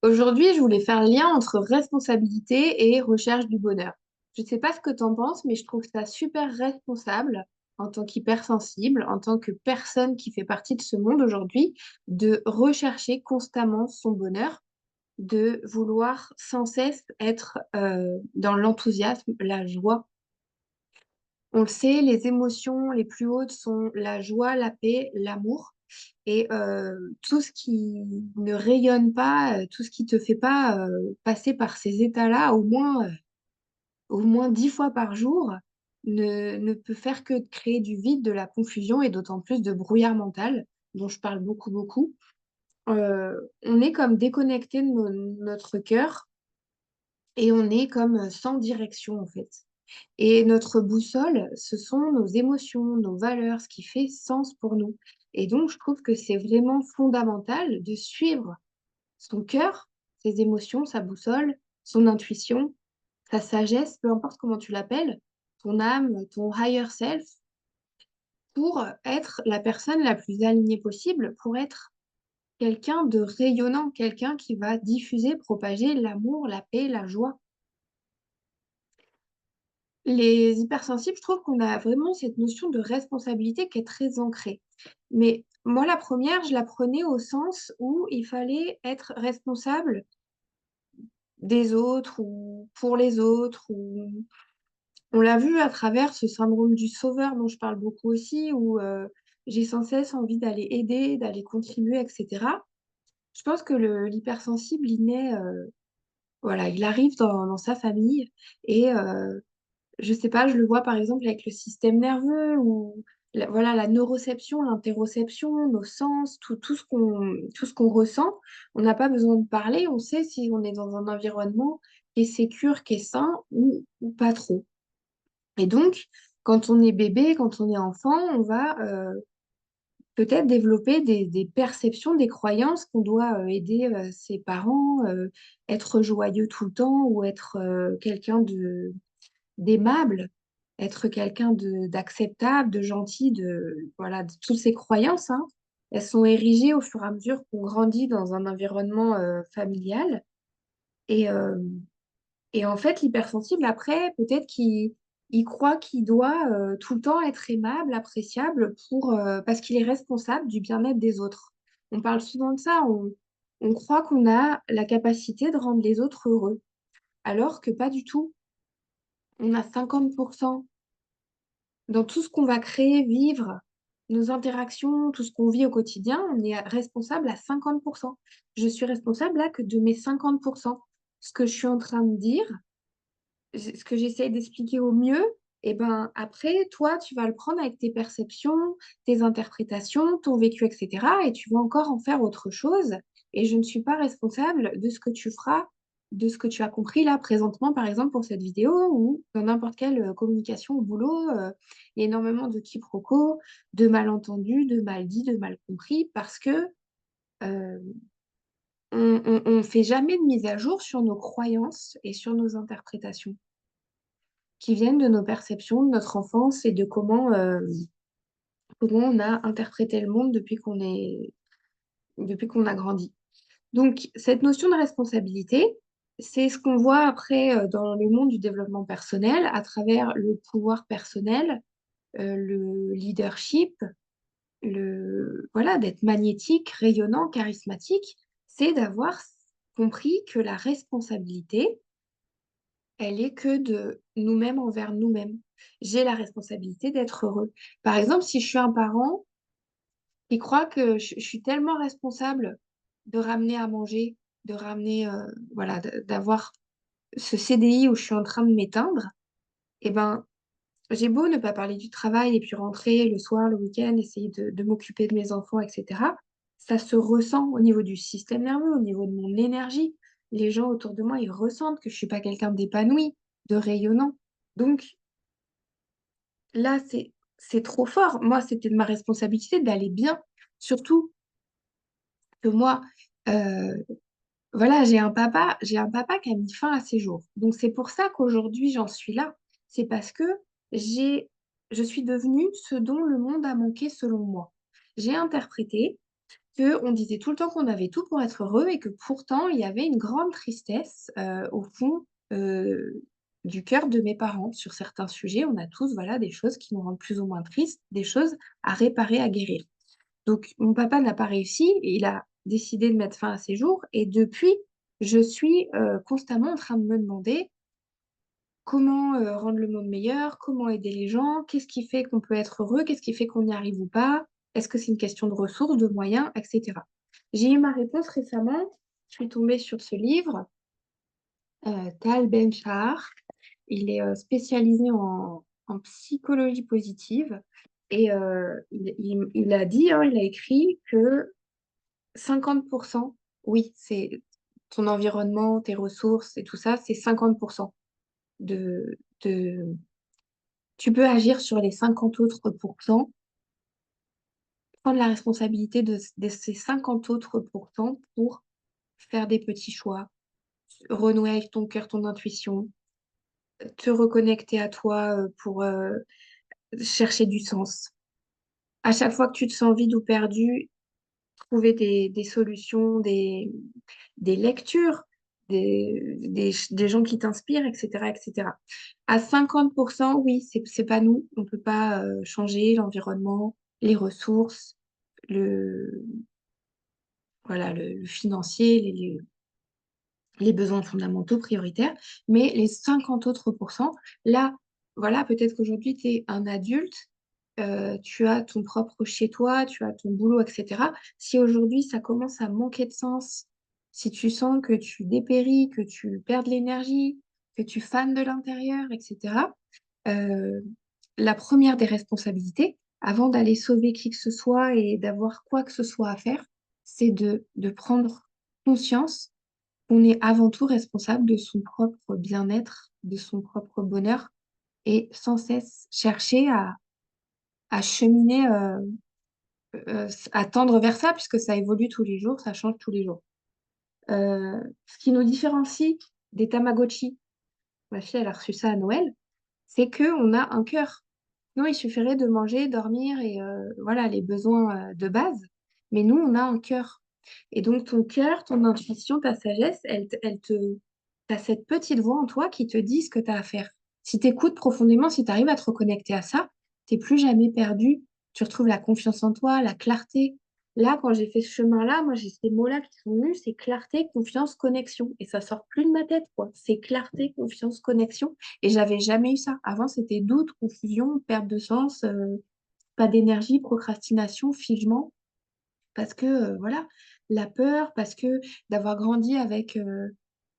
Aujourd'hui, je voulais faire le lien entre responsabilité et recherche du bonheur. Je ne sais pas ce que tu en penses, mais je trouve ça super responsable en tant qu'hypersensible, en tant que personne qui fait partie de ce monde aujourd'hui, de rechercher constamment son bonheur, de vouloir sans cesse être dans l'enthousiasme, la joie. On le sait, les émotions les plus hautes sont la joie, la paix, l'amour. Et tout ce qui ne rayonne pas, tout ce qui te fait pas passer par ces états-là, au moins 10 fois par jour, ne peut faire que créer du vide, de la confusion et d'autant plus de brouillard mental, dont je parle beaucoup, beaucoup. On est comme déconnecté de notre cœur et on est comme sans direction en fait. Et notre boussole, ce sont nos émotions, nos valeurs, ce qui fait sens pour nous. Et donc, je trouve que c'est vraiment fondamental de suivre son cœur, ses émotions, sa boussole, son intuition, sa sagesse, peu importe comment tu l'appelles, ton âme, ton higher self, pour être la personne la plus alignée possible, pour être quelqu'un de rayonnant, quelqu'un qui va diffuser, propager l'amour, la paix, la joie. Les hypersensibles, je trouve qu'on a vraiment cette notion de responsabilité qui est très ancrée. Mais moi, la première, je la prenais au sens où il fallait être responsable des autres ou pour les autres. Ou... On l'a vu à travers ce syndrome du sauveur dont je parle beaucoup aussi, où j'ai sans cesse envie d'aller aider, d'aller contribuer, etc. Je pense que l'hypersensible, il naît, voilà, il arrive dans sa famille et je sais pas, je le vois par exemple avec le système nerveux ou voilà, la neuroception, l'interoception, nos sens, tout ce qu'on ressent. On n'a pas besoin de parler, on sait si on est dans un environnement qui est sécure, qui est sain ou pas trop. Et donc, quand on est bébé, quand on est enfant, on va peut-être développer des perceptions, des croyances qu'on doit aider ses parents, être joyeux tout le temps ou être quelqu'un d'aimable, être quelqu'un d'acceptable, de gentil, voilà, de toutes ces croyances, hein, elles sont érigées au fur et à mesure qu'on grandit dans un environnement familial. Et, euh, et en fait, l'hypersensible, après, peut-être qu'il croit qu'il doit tout le temps être aimable, appréciable parce qu'il est responsable du bien-être des autres. On parle souvent de ça, on croit qu'on a la capacité de rendre les autres heureux, alors que pas du tout. On a 50% dans tout ce qu'on va créer, vivre, nos interactions, tout ce qu'on vit au quotidien, on est responsable à 50%. Je suis responsable là que de mes 50%. Ce que je suis en train de dire, ce que j'essaie d'expliquer au mieux, et ben après, toi, tu vas le prendre avec tes perceptions, tes interprétations, ton vécu, etc. Et tu vas encore en faire autre chose. Et je ne suis pas responsable de ce que tu feras, de ce que tu as compris là présentement, par exemple, pour cette vidéo ou dans n'importe quelle communication au boulot. Il y a énormément de quiproquos, de malentendus, de mal dit, de mal compris, parce que euh, on fait jamais de mise à jour sur nos croyances et sur nos interprétations qui viennent de nos perceptions, de notre enfance et de comment on a interprété le monde depuis qu'on a grandi. Donc, cette notion de responsabilité, c'est ce qu'on voit après dans le monde du développement personnel, à travers le pouvoir personnel, le leadership, voilà, d'être magnétique, rayonnant, charismatique, c'est d'avoir compris que la responsabilité, elle est que de nous-mêmes envers nous-mêmes. J'ai la responsabilité d'être heureux. Par exemple, si je suis un parent qui croit que je suis tellement responsable de ramener à manger, de ramener, voilà, d'avoir ce CDI où je suis en train de m'éteindre, eh ben, j'ai beau ne pas parler du travail et puis rentrer le soir, le week-end, essayer de m'occuper de mes enfants, etc. Ça se ressent au niveau du système nerveux, au niveau de mon énergie. Les gens autour de moi, ils ressentent que je suis pas quelqu'un d'épanoui, de rayonnant. Donc là, c'est trop fort. Moi, c'était de ma responsabilité d'aller bien. Surtout que moi, euh, voilà, j'ai un papa qui a mis fin à ses jours. Donc c'est pour ça qu'aujourd'hui j'en suis là. C'est parce que j'ai, je suis devenue ce dont le monde a manqué selon moi. J'ai interprété qu'on disait tout le temps qu'on avait tout pour être heureux et que pourtant, il y avait une grande tristesse au fond du cœur de mes parents sur certains sujets. On a tous, voilà, des choses qui nous rendent plus ou moins tristes, des choses à réparer, à guérir. Donc, mon papa n'a pas réussi, et il a décidé de mettre fin à ses jours. Et depuis, je suis constamment en train de me demander comment rendre le monde meilleur, comment aider les gens, qu'est-ce qui fait qu'on peut être heureux, qu'est-ce qui fait qu'on y arrive ou pas, est-ce que c'est une question de ressources, de moyens, etc. J'ai eu ma réponse récemment, je suis tombée sur ce livre, Tal Ben-Shahar. Il est spécialisé en psychologie positive et il a dit, hein, il a écrit que 50%, oui, c'est ton environnement, tes ressources et tout ça, c'est 50% de... Tu peux agir sur les 50 autres pourcents, prendre la responsabilité de ces 50 autres pourcents pour faire des petits choix, renouer avec ton cœur, ton intuition, te reconnecter à toi pour chercher du sens. À chaque fois que tu te sens vide ou perdu, trouver des solutions, des lectures, des gens qui t'inspirent, etc., etc. À 50%, oui, c'est pas nous. On peut pas changer l'environnement, les ressources, le, voilà, le financier, les besoins fondamentaux prioritaires. Mais les 50 autres pourcents, là, voilà, peut-être qu'aujourd'hui, tu es un adulte, tu as ton propre chez toi, tu as ton boulot, etc. Si aujourd'hui, ça commence à manquer de sens, si tu sens que tu dépéris, que tu perds de l'énergie, que tu fanes de l'intérieur, etc., euh, la première des responsabilités, avant d'aller sauver qui que ce soit et d'avoir quoi que ce soit à faire, c'est de prendre conscience qu'on est avant tout responsable de son propre bien-être, de son propre bonheur, et sans cesse chercher à cheminer, à tendre vers ça, puisque ça évolue tous les jours, ça change tous les jours. Ce qui nous différencie des Tamagotchi, ma fille, elle a reçu ça à Noël, c'est qu'on a un cœur. Non, il suffirait de manger, dormir et voilà les besoins de base. Mais nous, on a un cœur. Et donc, ton cœur, ton intuition, ta sagesse, t'as cette petite voix en toi qui te dit ce que tu as à faire. Si tu écoutes profondément, si tu arrives à te reconnecter à ça, t'es plus jamais perdu. Tu retrouves la confiance en toi, la clarté. Là, quand j'ai fait ce chemin-là, moi, j'ai ces mots-là qui sont venus, c'est clarté, confiance, connexion. Et ça sort plus de ma tête, quoi. C'est clarté, confiance, connexion. Et j'avais jamais eu ça. Avant, c'était doute, confusion, perte de sens, pas d'énergie, procrastination, figement. Parce que, voilà, la peur, parce que d'avoir grandi avec,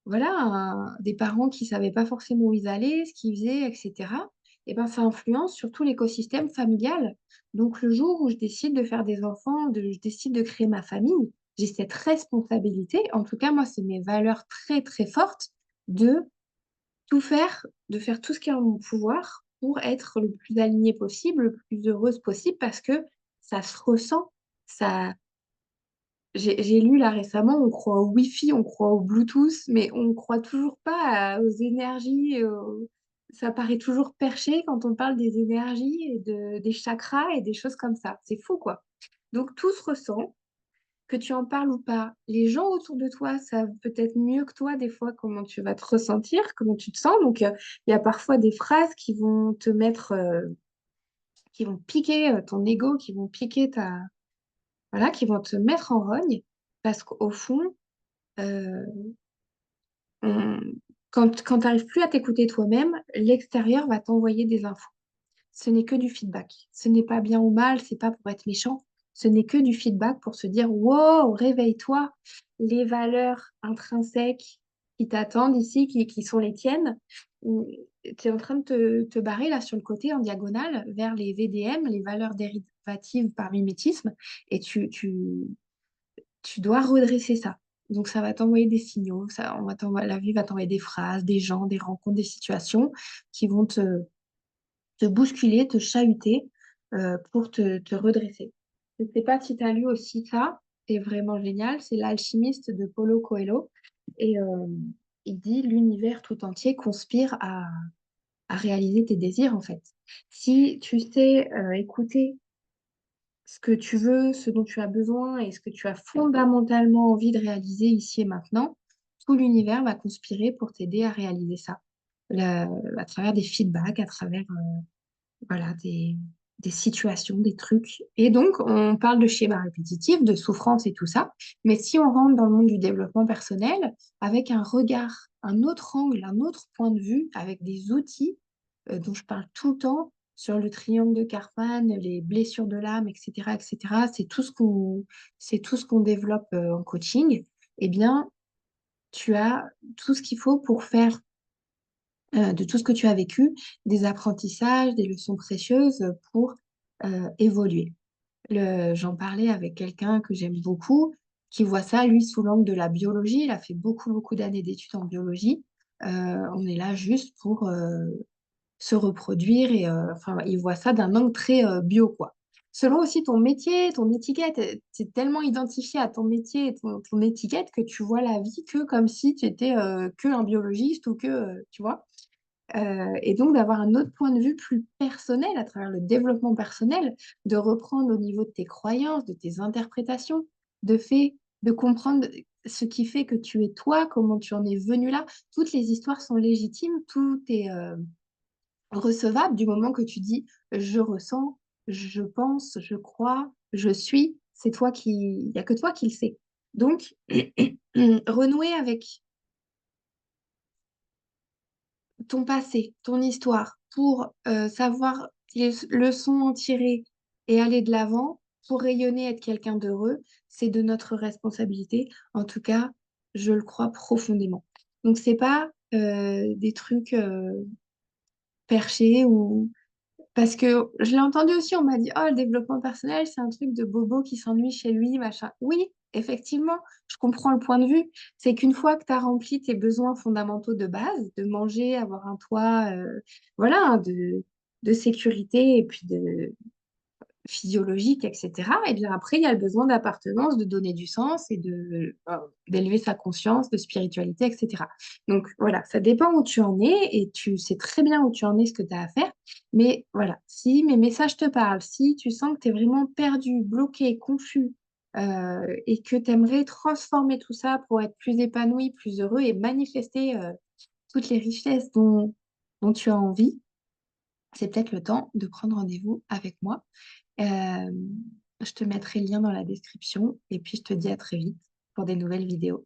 voilà, des parents qui savaient pas forcément où ils allaient, ce qu'ils faisaient, etc. Et ben, ça influence sur tout l'écosystème familial. Donc, le jour où je décide de faire des enfants, je décide de créer ma famille, j'ai cette responsabilité. En tout cas, moi, c'est mes valeurs très, très fortes de tout faire, de faire tout ce qui est en mon pouvoir pour être le plus alignée possible, le plus heureuse possible, parce que ça se ressent. Ça... J'ai lu là récemment, on croit au Wi-Fi, on croit au Bluetooth, mais on ne croit toujours pas aux énergies. Ça paraît toujours perché quand on parle des énergies et des chakras et des choses comme ça. C'est fou, quoi. Donc tout se ressent, que tu en parles ou pas, les gens autour de toi savent peut-être mieux que toi des fois comment tu vas te ressentir, comment tu te sens. Donc, il y a parfois des phrases qui vont te mettre, qui vont piquer ton ego, qui vont piquer voilà, qui vont te mettre en rogne, parce qu'au fond, euh, on- quand tu n'arrives plus à t'écouter toi-même, l'extérieur va t'envoyer des infos. Ce n'est que du feedback. Ce n'est pas bien ou mal, c'est pas pour être méchant. Ce n'est que du feedback pour se dire, wow, réveille-toi. Les valeurs intrinsèques qui t'attendent ici, qui sont les tiennes, tu es en train de te barrer là sur le côté en diagonale vers les VDM, les valeurs dérivatives par mimétisme, et tu dois redresser ça. Donc ça va t'envoyer des signaux, la vie va t'envoyer des phrases, des gens, des rencontres, des situations qui vont te bousculer, te chahuter pour te redresser. Je ne sais pas si tu as lu aussi ça, c'est vraiment génial, c'est L'Alchimiste de Paulo Coelho. Et il dit l'univers tout entier conspire à réaliser tes désirs en fait. Si tu sais écouter ce que tu veux, ce dont tu as besoin et ce que tu as fondamentalement envie de réaliser ici et maintenant, tout l'univers va conspirer pour t'aider à réaliser ça. À travers des feedbacks, à travers voilà, des situations, des trucs. Et donc, on parle de schéma répétitif, de souffrance et tout ça. Mais si on rentre dans le monde du développement personnel, avec un regard, un autre angle, un autre point de vue, avec des outils dont je parle tout le temps, sur le triangle de Karpman, les blessures de l'âme, etc., etc., c'est tout ce qu'on développe en coaching, eh bien, tu as tout ce qu'il faut pour faire de tout ce que tu as vécu, des apprentissages, des leçons précieuses pour évoluer. J'en parlais avec quelqu'un que j'aime beaucoup, qui voit ça, lui, sous l'angle de la biologie. Il a fait beaucoup, beaucoup d'années d'études en biologie. On est là juste pour se reproduire et enfin, il voit ça d'un angle très bio, quoi. Selon aussi ton métier, ton étiquette, tu es tellement identifié à ton métier et ton étiquette que tu vois la vie que comme si tu étais que un biologiste ou que, tu vois. Et donc d'avoir un autre point de vue plus personnel à travers le développement personnel, de reprendre au niveau de tes croyances, de tes interprétations, de fait, de comprendre ce qui fait que tu es toi, comment tu en es venu là. Toutes les histoires sont légitimes, tout est recevable du moment que tu dis je ressens, je pense, je crois, je suis. C'est toi qui, il n'y a que toi qui le sais. Donc, renouer avec ton passé, ton histoire, pour savoir les leçons en tirer et aller de l'avant, pour rayonner, être quelqu'un d'heureux, c'est de notre responsabilité. En tout cas, je le crois profondément. Donc, c'est pas des trucs perchés ou parce que je l'ai entendu aussi, on m'a dit, oh, le développement personnel, c'est un truc de bobo qui s'ennuie chez lui, machin. Oui, effectivement, je comprends le point de vue. C'est qu'une fois que tu as rempli tes besoins fondamentaux de base, de manger, avoir un toit, voilà, hein, de sécurité et puis de, physiologique, etc. Et bien après, il y a le besoin d'appartenance, de donner du sens et d'élever sa conscience, de spiritualité, etc. Donc voilà, ça dépend où tu en es et tu sais très bien où tu en es, ce que tu as à faire. Mais voilà, si mes messages te parlent, si tu sens que tu es vraiment perdu, bloqué, confus et que tu aimerais transformer tout ça pour être plus épanoui, plus heureux et manifester toutes les richesses dont tu as envie, c'est peut-être le temps de prendre rendez-vous avec moi. Euh, je te mettrai le lien dans la description et puis je te dis à très vite pour des nouvelles vidéos.